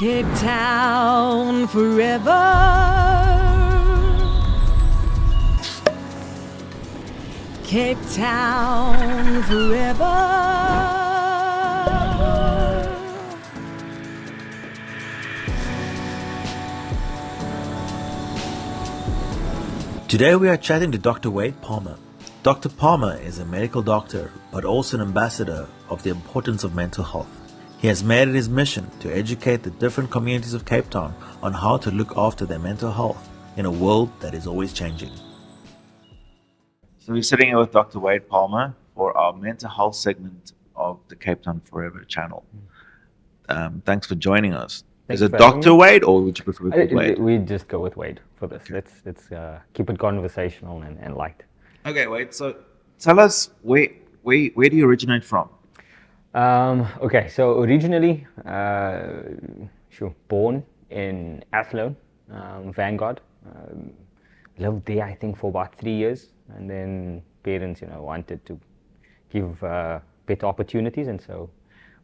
Cape Town forever. Cape Town forever. Today we are chatting to Dr. 𝗺𝗃𝗀𝗃. Dr. Palmer is a medical doctor, but also an ambassador of the importance of mental health. He has made it his mission to educate the different communities of Cape Town on how to look after their mental health in a world that is always changing. So we're sitting here with Dr. 𝗺𝗃𝗀𝗃 for our mental health segment of the Cape Town Forever channel. Thanks for joining us. Is it Dr. 𝗺𝗃𝗀𝗃 or would you prefer 𝗺𝗃𝗃𝗃? We just go with 𝗺𝗃 for this. Okay. Let's keep it conversational and light. Okay, 𝗺𝗃. So tell us where do you originate from? Okay, so originally, born in Athlone, Vanguard. Lived there, I think, for about 3 years, and then parents, wanted to give better opportunities, and so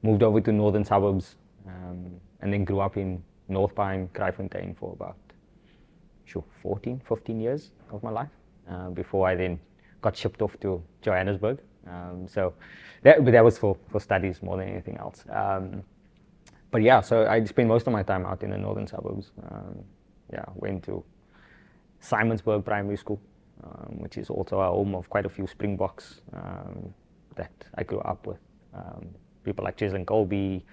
moved over to northern suburbs, and then grew up in 𝗪𝗱𝗲 for about 14, 15 years of my life, before I then got shipped off to Johannesburg. So that was for studies more than anything else. But yeah, so I spent most of my time out in the northern suburbs. Went to Simonsburg Primary School, which is also a home of quite a few Springboks that I grew up with. People like Cheslin Colby,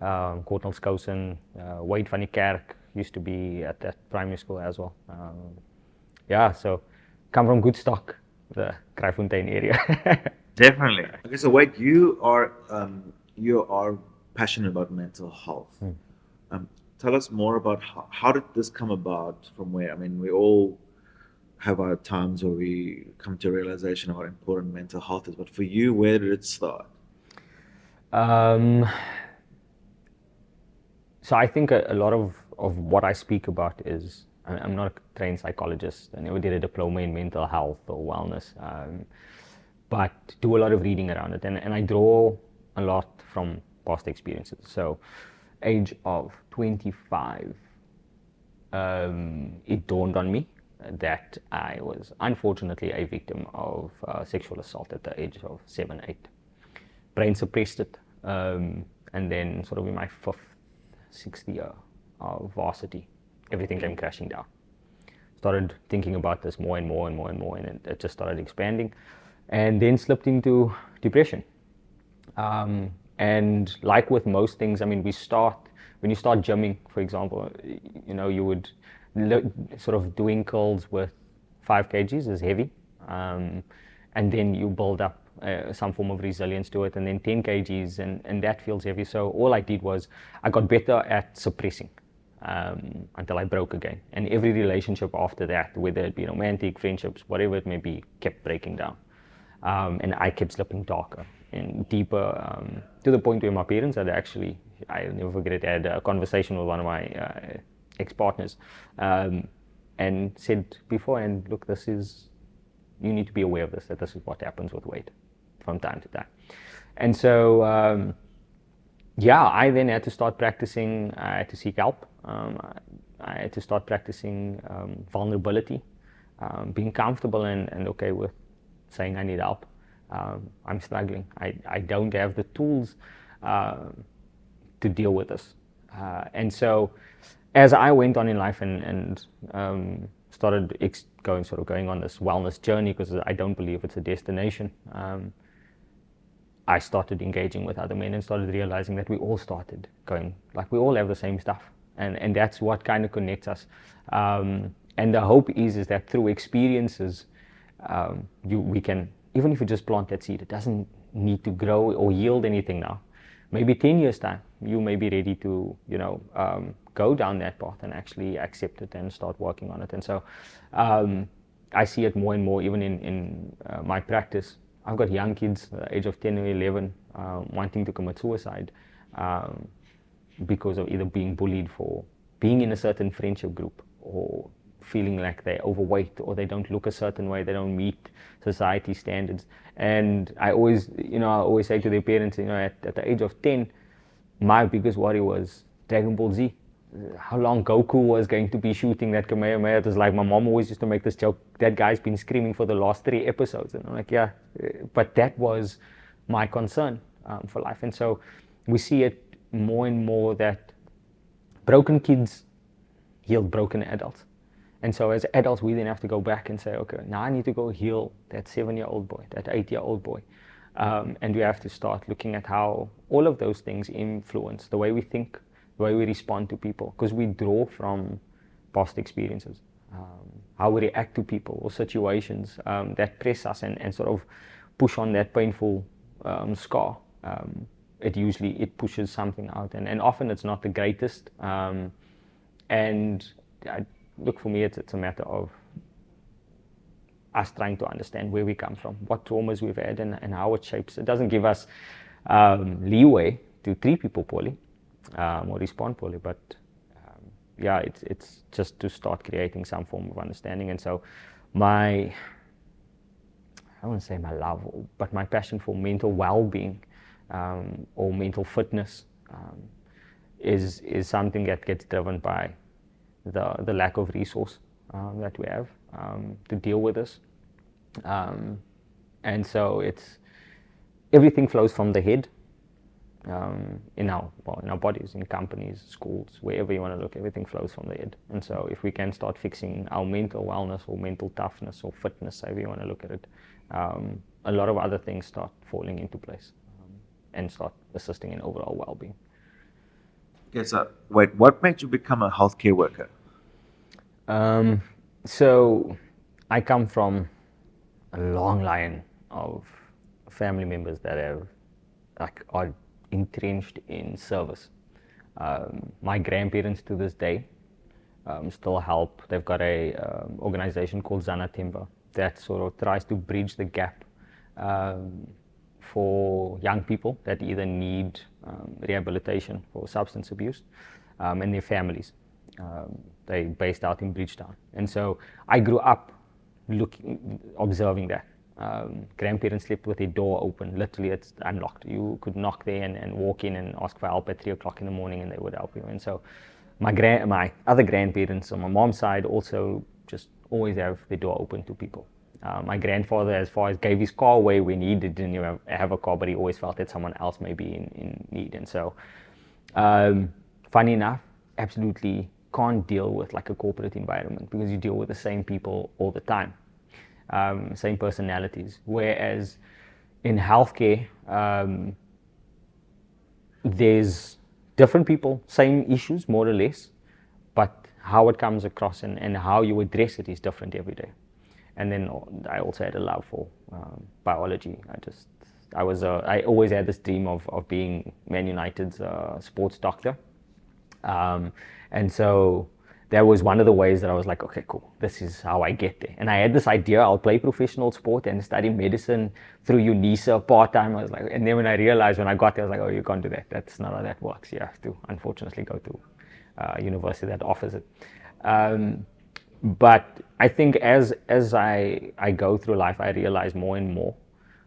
𝗺𝗃𝗃 𝗃𝗃, 𝗺𝗃𝗃 used to be at that primary school as well. So come from good stock, the Kraaifontein area. Definitely. Okay, so 𝗺𝗃, you are passionate about mental health. Tell us more about how did this come about, from where? I mean, we all have our times where we come to a realization of how important mental health is, but for you, where did it start? So I think a lot of what I speak about is, I'm not a trained psychologist. I never did a diploma in mental health or wellness, but do a lot of reading around it. And I draw a lot from past experiences. So age of 25, it dawned on me that I was unfortunately a victim of sexual assault at the age of 7, 8. Brain suppressed it, and then sort of in my 5th, 6th year of varsity, everything came crashing down. Started thinking about this more and more, and it just started expanding, and then slipped into depression. And like with most things, I mean, when you start gymming, for example, you would sort of doing curls with 5 kgs is heavy, and then you build up some form of resilience to it, and then 10 kgs, and that feels heavy. So all I did was I got better at suppressing until I broke again. And every relationship after that, whether it be romantic, friendships, whatever it may be, kept breaking down. And I kept slipping darker and deeper, to the point where my parents had actually, I'll never forget it, I had a conversation with one of my ex-partners, and said beforehand, look, you need to be aware of this, that this is what happens with weight from time to time. And so, I then had to start practicing, I had to seek help. I had to start practicing vulnerability, being comfortable and okay with saying I need help. I'm struggling. I don't have the tools to deal with this. And so, as I went on in life and started going on this wellness journey, because I don't believe it's a destination, I started engaging with other men and started realizing that we all started going, like, we all have the same stuff, and that's what kind of connects us. And the hope is that through experiences, we can, even if you just plant that seed, it doesn't need to grow or yield anything now. Maybe 10 years time, you may be ready to, go down that path and actually accept it and start working on it. And so I see it more and more, even in my practice. I've got young kids, age of 10 or 11, wanting to commit suicide because of either being bullied for being in a certain friendship group, or feeling like they're overweight, or they don't look a certain way, they don't meet society standards. And I always say to their parents, at the age of 10, my biggest worry was Dragon Ball Z. how long Goku was going to be shooting that Kamehameha. It was like, my mom always used to make this joke, that guy's been screaming for the last 3 episodes. And I'm like, yeah, but that was my concern for life. And so we see it more and more that broken kids heal broken adults. And so as adults, we then have to go back and say, okay, now I need to go heal that 7-year-old boy, that 8-year-old boy. And we have to start looking at how all of those things influence the way we think, the way we respond to people, because we draw from past experiences, how we react to people or situations that press us and sort of push on that painful scar. It pushes something out, and often it's not the greatest. Look, for me, it's a matter of us trying to understand where we come from, what traumas we've had, and how it shapes. It doesn't give us leeway to treat people poorly or respond poorly, but yeah, it's just to start creating some form of understanding. And so I wouldn't say my love, but my passion for mental well-being or mental fitness is something that gets driven by the lack of resource that we have to deal with this. And so everything flows from the head in our bodies, in companies, schools, wherever you want to look, everything flows from the head. And so if we can start fixing our mental wellness or mental toughness or fitness, however you want to look at it, a lot of other things start falling into place and start assisting in overall well-being. Okay, so wait, what made you become a healthcare worker? So I come from a long line of family members that are entrenched in service. My grandparents to this day still help. They've got a organization called 𝗪𝗪𝗲 that sort of tries to bridge the gap for young people that either need rehabilitation for substance abuse and their families. They based out in Bridgetown. And so I grew up observing that. Grandparents slept with their door open. Literally, it's unlocked. You could knock there and walk in and ask for help at 3 o'clock in the morning, and they would help you. And so my other grandparents on my mom's side also just always have the door open to people. My grandfather, as far as gave his car away when he didn't have a car, but he always felt that someone else may be in need. And so, funny enough, absolutely can't deal with like a corporate environment because you deal with the same people all the time, same personalities. Whereas in healthcare, there's different people, same issues more or less, but how it comes across and how you address it is different every day. And then I also had a love for biology. I always had this dream of being Man United's sports doctor. And so that was one of the ways that I was like, okay, cool, this is how I get there. And I had this idea, I'll play professional sport and study medicine through UNISA part-time. I was like, and then when I realized when I got there, I was like, oh, you can't do that. That's not how that works. You have to, unfortunately, go to a university that offers it. But I think as I go through life, I realize more and more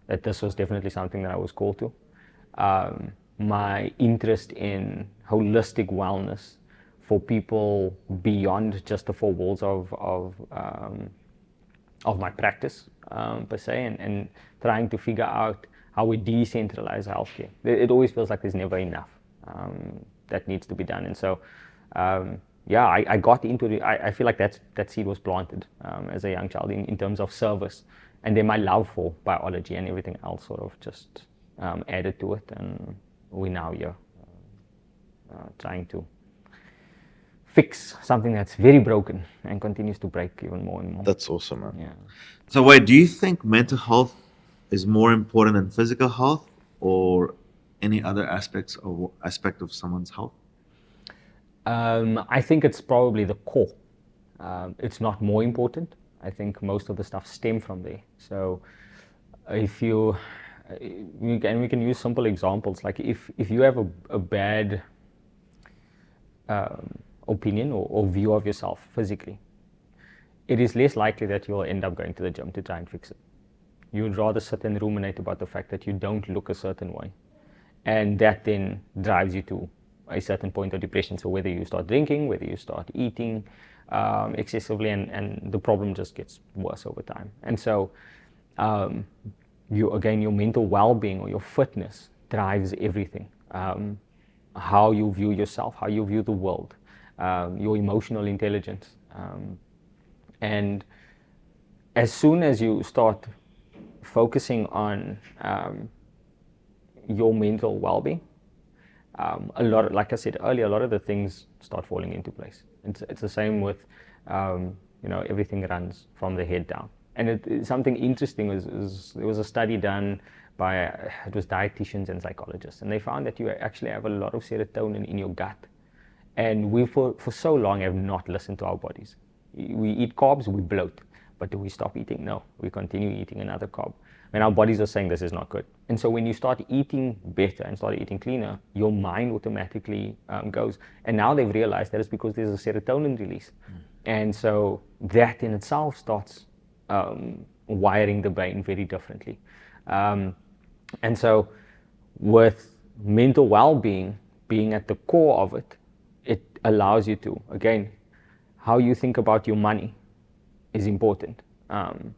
that this was definitely something that I was called to. My interest in holistic wellness for people beyond just the 4 walls of my practice per se, and trying to figure out how we decentralize healthcare. It always feels like there's never enough that needs to be done. And so yeah, I got into it. I feel like that seed was planted as a young child in terms of service, and then my love for biology and everything else sort of just added to it, and we're now here trying to fix something that's very broken and continues to break even more and more. That's awesome, man. Yeah. So wait, do you think mental health is more important than physical health or any other aspect of someone's health? I think it's probably the core. It's not more important. I think most of the stuff stems from there. So if we can use simple examples, like if you have a bad opinion or view of yourself physically, it is less likely that you'll end up going to the gym to try and fix it. You'd rather sit and ruminate about the fact that you don't look a certain way, and that then drives you to a certain point of depression. So whether you start drinking, whether you start eating excessively, and the problem just gets worse over time. And so your mental well-being or your fitness drives everything. How you view yourself, how you view the world, your emotional intelligence. And as soon as you start focusing on your mental well-being, a lot, like I said earlier, a lot of the things start falling into place. It's the same with, everything runs from the head down. And something interesting was there was a study done by, it was dietitians and psychologists, and they found that you actually have a lot of serotonin in your gut. And we, for so long, have not listened to our bodies. We eat carbs, we bloat. But do we stop eating? No, we continue eating another carb. And our bodies are saying this is not good. And so when you start eating better and start eating cleaner, your mind automatically goes. And now they've realized that it's because there's a serotonin release. And so that in itself starts wiring the brain very differently. And so with mental well-being being at the core of it, it allows you to, again, how you think about your money is important,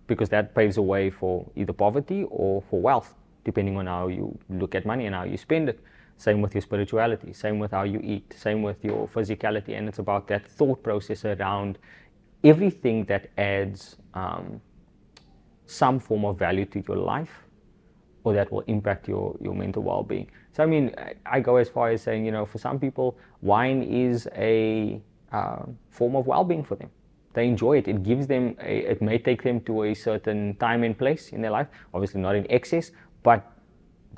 because that paves a way for either poverty or for wealth, depending on how you look at money and how you spend it. Same with your spirituality, same with how you eat, same with your physicality. And it's about that thought process around everything that adds some form of value to your life, or that will impact your mental well-being. So I mean, I go as far as saying, for some people, wine is a form of well-being for them. They enjoy it. It gives them, it may take them to a certain time and place in their life, obviously not in excess, but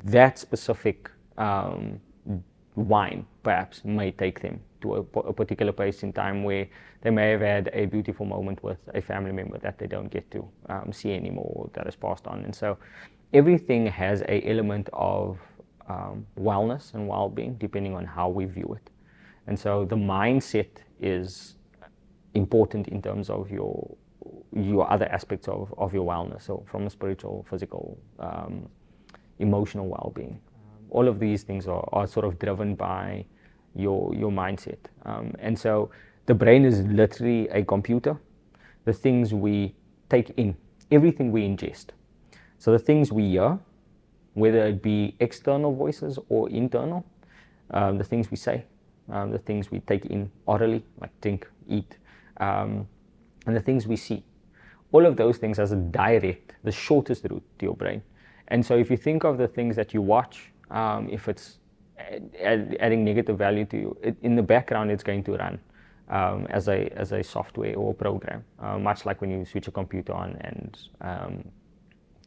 that specific wine perhaps may take them to a particular place in time where they may have had a beautiful moment with a family member that they don't get to see anymore, or that has passed on. And so everything has an element of wellness and well-being depending on how we view it. And so the mindset is important in terms of your other aspects of your wellness. So from a spiritual, physical, emotional well-being. All of these things are sort of driven by your mindset. And so the brain is literally a computer. The things we take in, everything we ingest. So the things we hear, whether it be external voices or internal, the things we say, the things we take in orally, like drink, eat, and the things we see. All of those things has a direct, the shortest route to your brain. And so if you think of the things that you watch, if it's adding negative value to you, in the background it's going to run as a software or program, much like when you switch a computer on and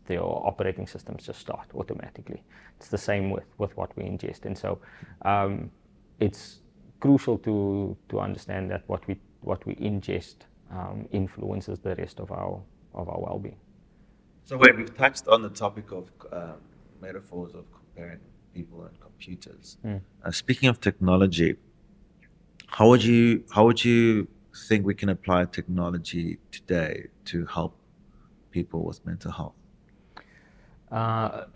your operating systems just start automatically. It's the same with what we ingest. And so it's crucial to understand that what we ingest influences the rest of our well-being. So Wade, we've touched on the topic of metaphors of comparing people and computers. Speaking of technology, how would you think we can apply technology today to help people with mental health?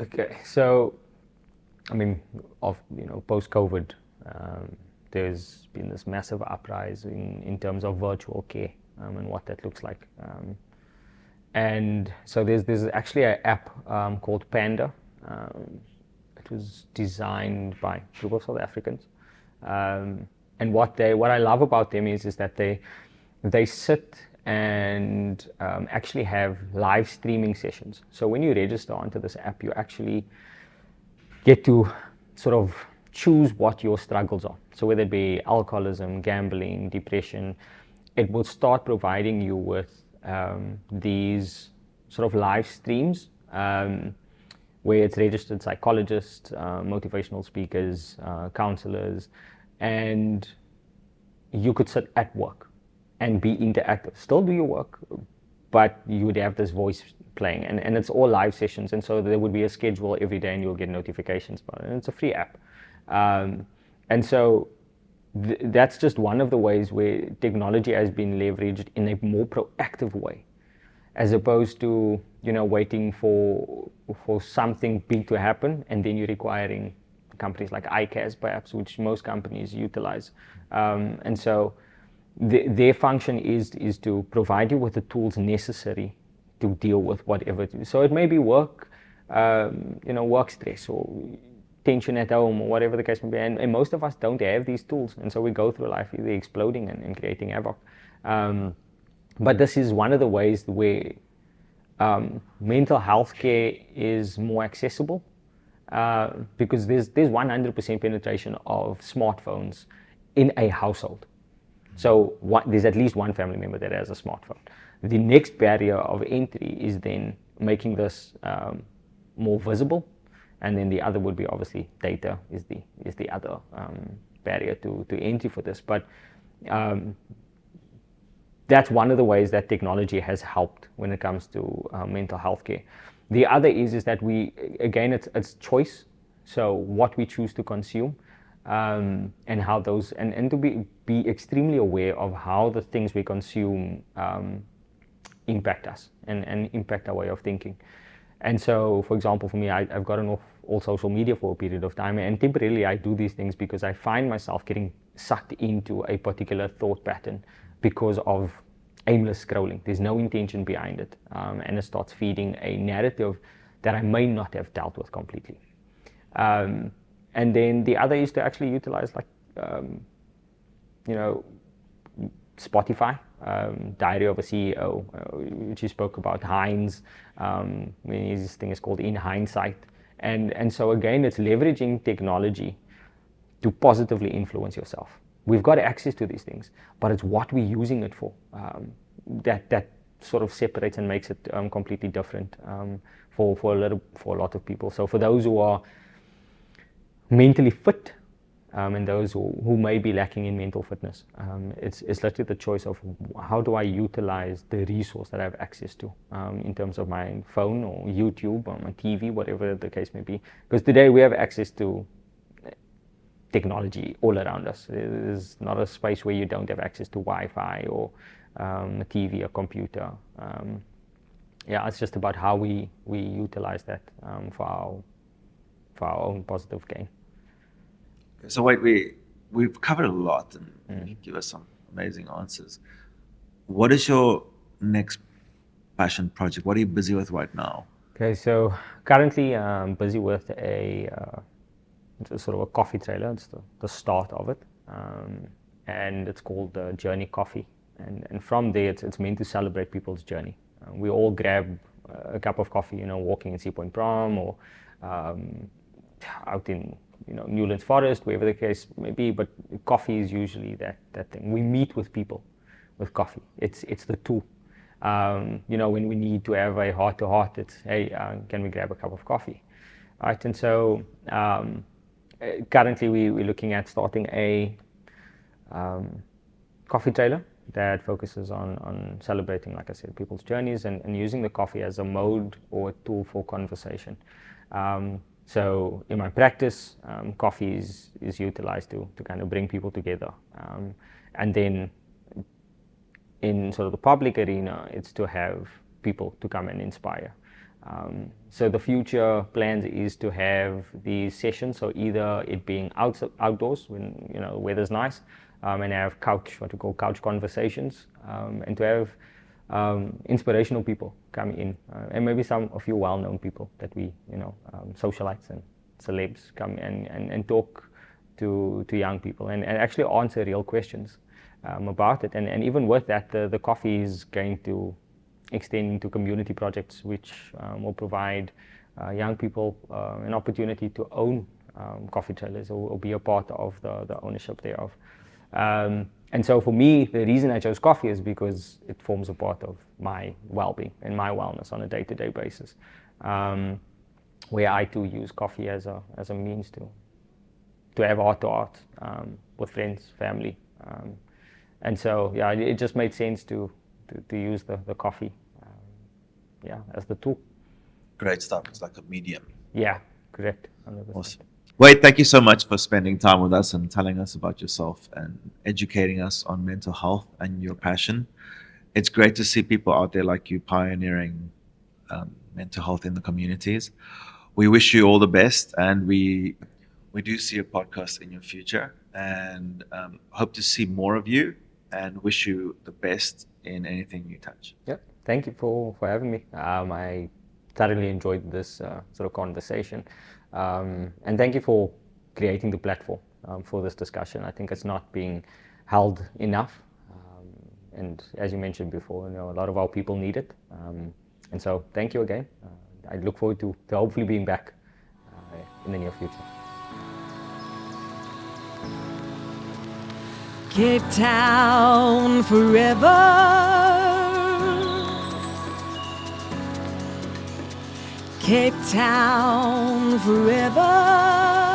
Okay, so I mean, post-COVID, there's been this massive uprising in terms of virtual care and what that looks like. And so there's actually an app called Panda. It was designed by a group of South Africans. And what I love about them is that they sit and actually have live streaming sessions. So when you register onto this app, you actually get to sort of choose what your struggles are. So whether it be alcoholism, gambling, depression, it will start providing you with these sort of live streams where it's registered psychologists, motivational speakers, counselors, and you could sit at work and be interactive. Still do your work, but you would have this voice playing, and it's all live sessions. And so there would be a schedule every day and you'll get notifications about it. And it's a free app. And so that's just one of the ways where technology has been leveraged in a more proactive way, as opposed to waiting for something big to happen and then you're requiring companies like 𝗍𝗃 perhaps, which most companies utilize. And so their function is to provide you with the tools necessary to deal with whatever. So it may be work, work stress or tension at home or whatever the case may be. And most of us don't have these tools. And so we go through life either exploding and creating havoc. But this is one of the ways where mental health care is more accessible, because there's 100% penetration of smartphones in a household. So there's at least one family member that has a smartphone. The next barrier of entry is then making this more visible, and then the other would be obviously data is the other barrier to entry for this. But that's one of the ways that technology has helped when it comes to mental health care. The other is that it's choice. So what we choose to consume, and how those, and to be extremely aware of how the things we consume impact us and impact our way of thinking. And so, for example, for me, I've gotten off all social media for a period of time, and temporarily I do these things because I find myself getting sucked into a particular thought pattern because of aimless scrolling. There's no intention behind it, and it starts feeding a narrative that I may not have dealt with completely. And then the other is to actually utilize, like, Spotify, Diary of a CEO, which you spoke about, Heinz. This thing is called In Hindsight. And so again, it's leveraging technology to positively influence yourself. We've got access to these things, but it's what we're using it for that sort of separates and makes it completely different for a lot of people. So for those who are mentally fit, and those who may be lacking in mental fitness, it's literally the choice of how do I utilize the resource that I have access to, in terms of my phone or YouTube or my TV, whatever the case may be. Because today we have access to technology all around us. There's not a space where you don't have access to Wi-Fi or a TV or computer. It's just about how we utilize that for our own positive gain. So wait, we've covered a lot, and you give us some amazing answers. What is your next passion project? What are you busy with right now? Okay, so currently I'm busy with it's sort of a coffee trailer. It's the start of it, and it's called Journey Coffee. And from there, it's meant to celebrate people's journey. We all grab a cup of coffee, walking in Sea Point Prom or out in Newlands Forest, wherever the case may be. But coffee is usually that thing. We meet with people with coffee. It's the tool. When we need to have a heart-to-heart, it's, hey, can we grab a cup of coffee? Right. And so currently we're looking at starting a coffee trailer that focuses on celebrating, like I said, people's journeys and using the coffee as a mode or a tool for conversation. So in my practice, coffee is utilized to kind of bring people together. And then in sort of the public arena, it's to have people to come and inspire. So the future plans is to have these sessions, so either it being outdoors when the weather's nice, and have what we call couch conversations, and to have inspirational people come in, and maybe a few well-known people that we, socialites and celebs come and talk to young people and actually answer real questions about it. And even with that, the coffee is going to extend into community projects, which will provide young people an opportunity to own coffee trailers or be a part of the ownership thereof. And so for me, the reason I chose coffee is because it forms a part of my well-being and my wellness on a day-to-day basis, where I too use coffee as a means to have heart-to-heart with friends, family. And so, it just made sense to use the coffee, as the tool. Great stuff. It's like a medium. Yeah, correct. 100%. Awesome. Wade, thank you so much for spending time with us and telling us about yourself and educating us on mental health and your passion. It's great to see people out there like you pioneering mental health in the communities. We wish you all the best, and we we do see a podcast in your future, and hope to see more of you, and wish you the best in anything you touch. Yeah, thank you for having me. I thoroughly enjoyed this sort of conversation, and thank you for creating the platform for this discussion. I think it's not being held enough, and as you mentioned before, a lot of our people need it, and so thank you again. I look forward to hopefully being back in the near future. Cape Town forever. Cape Town forever.